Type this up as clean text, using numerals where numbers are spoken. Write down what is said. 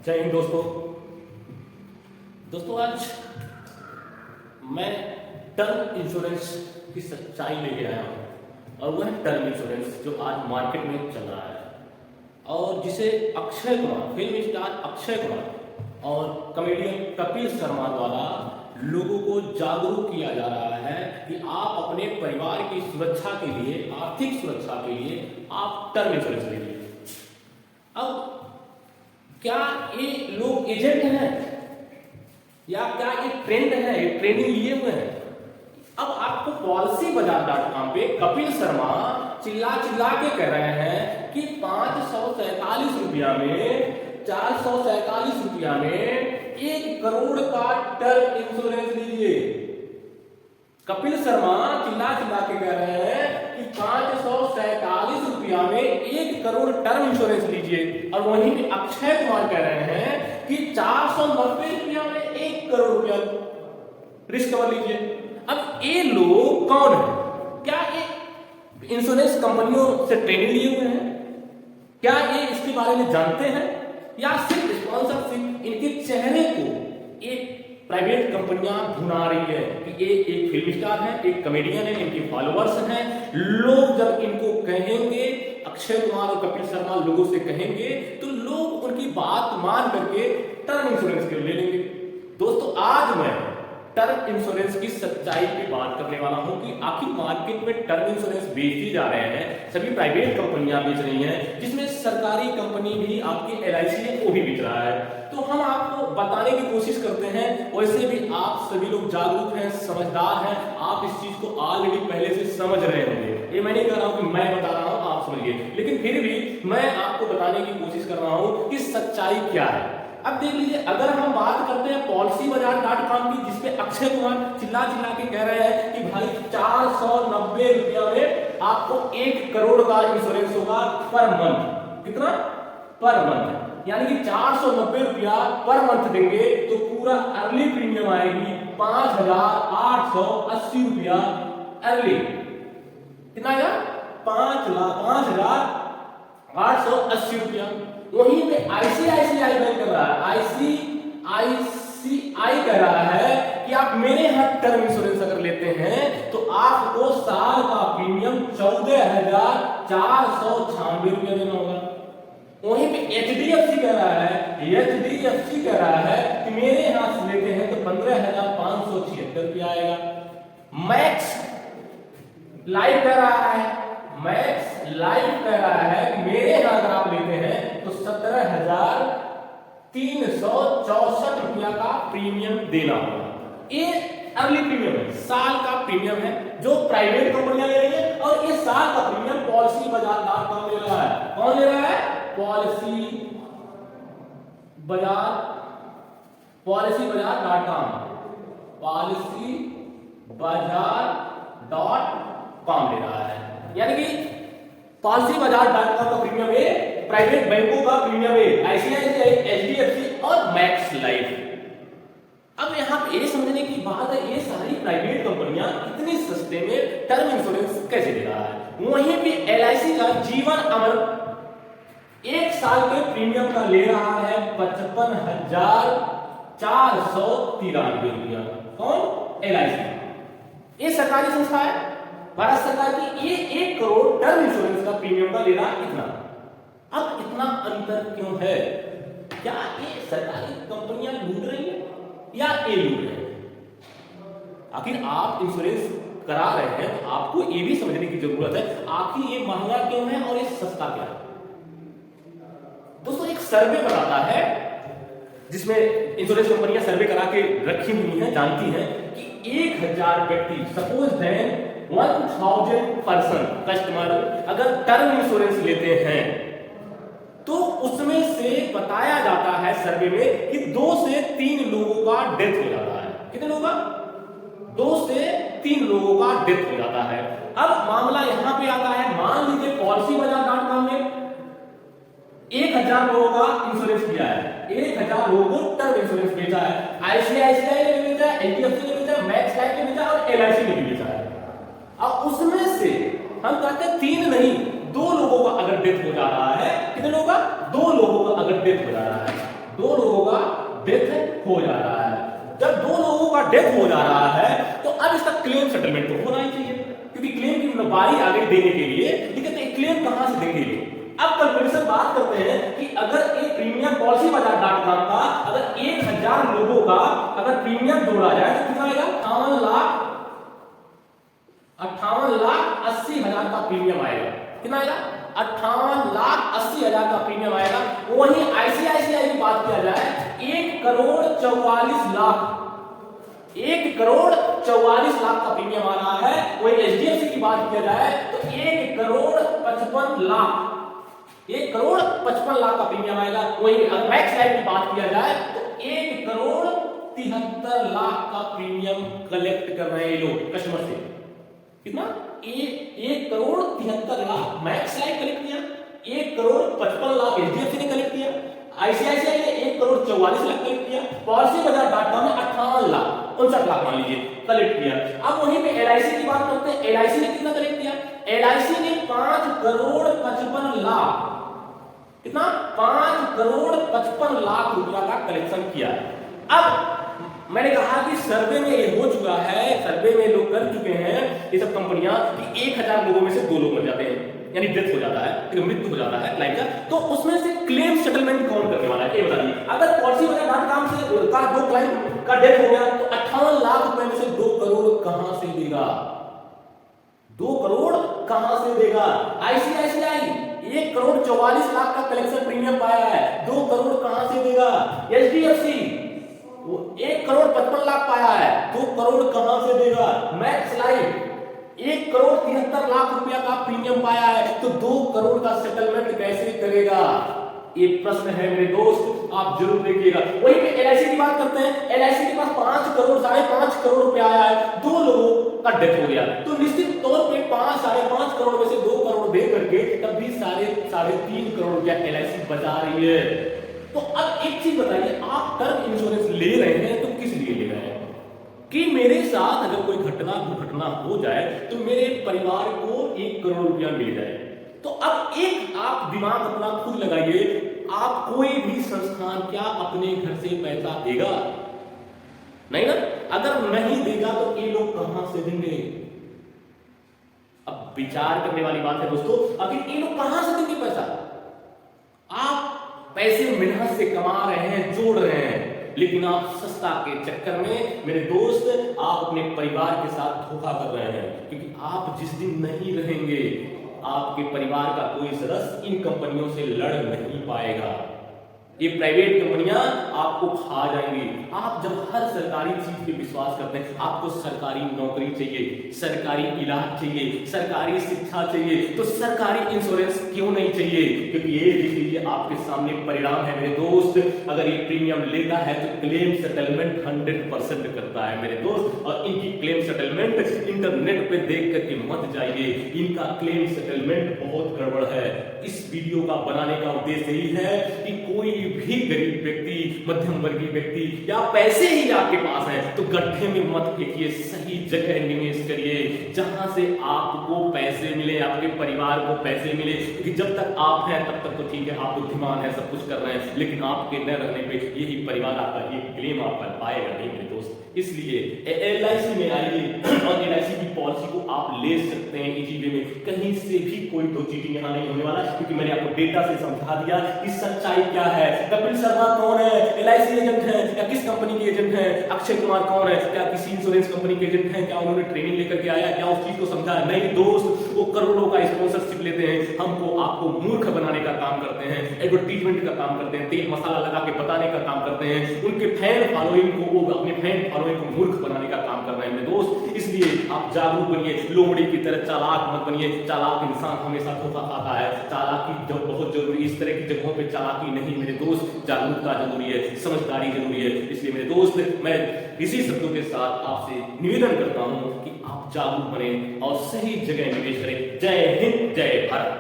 जय हिंद दोस्तों। आज मैं टर्म इंश्योरेंस की सच्चाई लेके आया हूँ और वह है टर्म इंश्योरेंस जो आज मार्केट में चल रहा है और जिसे अक्षय कुमार, फिल्म स्टार अक्षय कुमार और कॉमेडियन कपिल शर्मा द्वारा लोगों को जागरूक किया जा रहा है कि आप अपने परिवार की सुरक्षा के लिए, आर्थिक सुरक्षा के लिए आप टर्म इंश्योरेंस लीजिए। अब क्या ये लोग एजेंट हैं या क्या ये ट्रेंड है, ये ट्रेनिंग लिए हुए हैं? अब आपको policybazaar.com पे कपिल शर्मा चिल्ला चिल्ला के कह रहे हैं कि 547 रुपया में, 447 रुपया में 1 करोड़ का टर्म इंश्योरेंस लीजिए। कपिल शर्मा चिल्ला चिल्ला के कह रहे हैं कि 547 रुपया में 1 करोड़ टर्म इंश्योरेंस लीजिए और वहीं पे अक्षय कुमार कह रहे हैं कि 490 रुपया में 1 करोड़ रुपया रिस्क कवर लीजिए। अब ये लोग कौन है? क्या ये इंश्योरेंस कंपनियों से ट्रेनिंग लिए हुए हैं? क्या ये इसके बारे में जानते हैं या सिर्फ स्पॉन्सरशिप इनके चेहरे को एक प्राइवेट कंपनियां भुना रही है कि ये एक फिल्म स्टार है, एक कॉमेडियन है, इनके फॉलोअर्स हैं। लोग जब इनको कहेंगे, अक्षय कुमार और कपिल शर्मा लोगों से कहेंगे तो लोग उनकी बात मान करके टर्म इंश्योरेंस के ले लेंगे। दोस्तों, आज मैं टर्म इंश्योरेंस की सच्चाई पे बात करने वाला हूं कि आखिर मार्केट में टर्म इंश्योरेंस बेची जा रहे हैं, सभी प्राइवेट कंपनियां बेच रही हैं, जिसमें सरकारी कंपनी भी आपकी LIC है वो भी बेच रहा है। तो हम आपको बताने की कोशिश करते हैं। वैसे भी आप सभी लोग जागरूक हैं, समझदार हैं, आप इस चीज को ऑलरेडी पहले से समझ रहे होंगे। ये मैं नहीं कह रहा हूं कि मैं बता रहा हूं आप समझिए, लेकिन फिर भी मैं आपको बताने की कोशिश कर रहा हूं कि सच्चाई क्या है। अब देख लीजिए, अगर हम बात करते हैं policybazaar.com की, जिसपे अक्षय कुमार चिल्ला चिल्ला के कह रहे हैं कि भाई 490 रुपया में आपको 1 करोड़ का इंश्योरेंस होगा पर मंथ। कितना? पर मंथ, यानी कि 490 रुपया पर मंथ देंगे तो पूरा अर्ली प्रीमियम आएगी 5,880 रुपया अर्ली। कितना आएगा? 5,880 रुपया। वहीं पे ICICI बैंक कर रहा है, ICICI कह रहा है कि आप मेरे यहाँ टर्म इंश्योरेंस अगर लेते हैं तो आपको साल का प्रीमियम 14,496 रुपया देना होगा। वहीं पे HDFC कह रहा है कि मेरे यहाँ से लेते हैं तो 15,576 रुपया आएगा। मैक्स लाइफ कह रहा है कि मेरे यहाँ अगर आप लेते हैं तो 17,364 रुपया का प्रीमियम देना होगा। ये अर्ली प्रीमियम है, साल का प्रीमियम है जो प्राइवेट कंपनियां ले रही है और ये साल का प्रीमियम policybazaar.com ले रहा है। कौन ले रहा है? policybazaar.com ले रहा है। यानी कि policybazaar.com का प्रीमियम है, प्राइवेट बैंकों का प्रीमियम है, ICICI, HDFC और मैक्स लाइफ। अब यहाँ पे ये समझने की बात है, ये सारी प्राइवेट कंपनियां इतनी सस्ते में टर्म इंश्योरेंस कैसे दे रहा है? वहीं पे LIC का जीवन अमर 1 साल के प्रीमियम का ले रहा है 55,493 रुपया। कौन? LIC। ये सरकारी संस्था है, भारत सरकार की। ये 1 करोड़ टर्म इंश्योरेंस का प्रीमियम का ले रहा है इतना। अब इतना अंतर क्यों है? क्या ये सरकारी कंपनियां लूट रही हैं या ये लूट रहे हैं? आखिर आप इंश्योरेंस करा रहे हैं तो आपको ये भी समझने की जरूरत है आखिर ये महंगा क्यों है और ये सस्ता क्या है। दोस्तों, एक सर्वे बताता है जिसमें इंश्योरेंस कंपनियां सर्वे करा के रखी हुई हैं, जानती हैं कि 1000 व्यक्ति, सपोज देन 1000 पर्सन कस्टमर अगर टर्म इंश्योरेंस लेते हैं तो उसमें से बताया जाता है सर्वे में कि 2 से 3 लोगों का डेथ हो जाता है। कितने लोगों का? 2 से 3 लोगों का डेथ हो जाता है। अब मामला यहां पे आता है, मान लीजिए policybazaar.com में 1000 लोगों का इंश्योरेंस किया है, 1000 लोगों को टर्म इंश्योरेंस बेचा है, ICICI ने बेचा है, HDFC ने बेचा है, मैक्स लाइफ ने बेचा है और LIC ने भी बेचा है। अब उसमें से हम कहते हैं 3 नहीं, 2 लोगों का अगर डेथ हो जा रहा है, कितने लोगों का? 2 लोगों का अगर डेथ हो जा रहा है, 2 डेथ हो जा रहा है तो अब इसका क्लेम सेटलमेंट तो होना ही चाहिए, क्योंकि क्लेम की बारी आ गई देने के लिए। ठीक है, तो क्लेम कहां से देंगे ये? अब कैलकुलेशन बात करते हैं कि अगर एक प्रीमियम पॉलिसी बाजार डॉट का अगर 1000 लोगों का अगर प्रीमियम जोड़ा जाए तो कितना आएगा? 58,80,000 का प्रीमियम आएगा। कितना आएगा? 58,80,000 का प्रीमियम आएगा। वहीं आईसीआईसीआई की बात किया जाए 1,44,00,000 1,44,00,000 का प्रीमियम आ रहा है। वहीं एचडीएफसी की बात किया जाए तो 1,55,00,000 1,55,00,000 का प्रीमियम आएगा। वहीं मैक्स लाइफ की बात किया जाए तो 1,73,00,000 का प्रीमियम कलेक्ट कर रहे हैं ये लोग कस्टमर से। कितना? 1,73,00,000 मैक्स लाइफ कलेक्ट किया, 1,55,00,000 एचडीएफसी ने कलेक्ट किया, आईसीआईसीआई ने 1,44,00,000 कलेक्ट किया, पॉलिसी बाजार डाटा में 58,59,00,000 मान लीजिए कलेक्ट किया। अब वहीं पे एलआईसी की बात करते हैं, एलआईसी ने कितना कलेक्ट किया? एलआईसी ने 5,55,00,000 कितना? 5,55,00,000 रुपया का कलेक्शन किया। अब मैंने कहा कि सर्वे में ये हो चुका है, सर्वे में लोग कर चुके हैं ये सब कंपनियां कि 1000 लोगों में से 2 लोग मर जाते हैं, यानी डेथ हो जाता है, मृत्यु हो जाता है क्लाइंट का। तो उसमें से क्लेम सेटलमेंट कौन करने वाला है ये बताइए। अगर पॉलिसी बाजार डॉट कॉम से का 2 क्लाइंट का डेथ हो गया तो 58,00,000 रुपए में से 2 करोड़ कहां से देगा? 2 करोड़ कहां से देगा? आईसीआईसीआई 1,44,00,000 का कलेक्शन प्रीमियम पाया है, 2 करोड़ कहां से देगा? एचडीएफसी वो 1,55,00,000 पाया है, 2 करोड़ कहां से देगा? मैक्स लाइफ 1,73,00,000 रुपया का प्रीमियम पाया है, तो 2 करोड़ का सेटलमेंट कैसे करेगा? ये प्रश्न है मेरे दोस्त, आप जरूर देखिएगा। वहीं पे एलआईसी की बात करते हैं, एलआईसी के पास 5 करोड़ 5.5 करोड़ रुपया आया है, 2 लोगों का डेथ हो गया, तो निश्चित तौर पे 5.5 करोड़ में से 2 करोड़ दे करके तब भी 3.5 करोड़ रुपया एलआईसी बचा रही है। तो अब एक चीज बताइए, आप टर्म इंश्योरेंस ले रहे हैं तो किस लिए ले रहे हैं? कि मेरे साथ अगर कोई दुर्घटना हो जाए तो मेरे परिवार को 1 करोड़ रुपया मिल जाए। तो अब एक आप दिमाग अपना खुद लगाइए, आप कोई भी संस्थान क्या अपने घर से पैसा देगा? नहीं ना। अगर नहीं देगा तो ये लोग कहां से देंगे? अब विचार करने वाली बात है दोस्तों, आखिर ये लोग कहां से देंगे पैसा? आप पैसे मेहनत से कमा रहे हैं, जोड़ रहे हैं, लेकिन आप सस्ता के चक्कर में मेरे दोस्त आप अपने परिवार के साथ धोखा कर रहे हैं, क्योंकि आप जिस दिन नहीं रहेंगे आपके परिवार का कोई सदस्य इन कंपनियों से लड़ नहीं पाएगा। ये प्राइवेट कंपनियां आपको खा जाएंगी। आप जब हर सरकारी चीज पे विश्वास करते हैं, आपको सरकारी नौकरी चाहिए, सरकारी इलाज चाहिए, सरकारी शिक्षा चाहिए, तो सरकारी इंश्योरेंस क्यों नहीं चाहिए? क्योंकि ये देख लीजिए आपके सामने परिणाम है मेरे दोस्त। अगर ये प्रीमियम लेता है तो क्लेम सेटलमेंट 100% करता है मेरे दोस्त। और इनकी क्लेम सेटलमेंट इंटरनेट पे देख करके मत जाइए, इनका क्लेम सेटलमेंट बहुत गड़बड़ है। इस वीडियो का बनाने का उद्देश्य यही है कि कोई भी गरीब व्यक्ति, मध्यम वर्गीय व्यक्ति या पैसे ही आपके पास हैं तो गड्ढे में मत फेंकिए, सही जगह निवेश करिए जहां से आपको पैसे मिले, आपके परिवार को पैसे मिले। क्योंकि जब तक आप हैं तब तक तो ठीक है, आप बुद्धिमान हैं, सब कुछ कर रहे हैं, लेकिन आपके न रहने पे यही परिवार आपका ये क्लेम आप कर पाएगा नहीं मेरे दोस्त। इसलिए एलआईसी में आइए और एलआईसी की पॉलिसी को आप ले सकते हैं इजी वे में, कहीं से भी कोई दो चीटिंग यहां नहीं होने वाला, क्योंकि मैंने आपको डेटा से समझा दिया कि सच्चाई क्या है। कपिल शर्मा कौन है? एलआईसी एजेंट है या किस कंपनी के एजेंट है? अक्षय कुमार कौन है? क्या किसी इंश्योरेंस कंपनी के एजेंट है? क्या उन्होंने ट्रेनिंग लेकर के आया? क्या उस चीज को समझा? नहीं दोस्त, वो करोड़ों का स्पॉन्सरशिप लेते हैं, हमको आपको मूर्ख बनाने का काम करते हैं, एडवर्टीजमेंट का काम करते हैं, तेल मसाला लगा के बताने का काम करते हैं, उनके फैन फॉलोइंग को, वो अपने फैन फॉलोइंग को मूर्ख बनाने का काम कर रहे हैं मेरे दोस्त। इसलिए आप जागरूक बनिए, लोमड़ी की तरह चालाक मत बनिए। चालाक इंसान हमेशा धोखा खाता है, चालाकी जब बहुत जरूरी, इस तरह की जगहों पे चालाकी नहीं मेरे दोस्त, जागरूकता जरूरी है, समझदारी जरूरी है। इसलिए मेरे दोस्त मैं इसी शब्दों के साथ आपसे निवेदन करता हूं कि आप जागरूक बने और सही जगह निवेश करें। जय हिंद, जय भारत।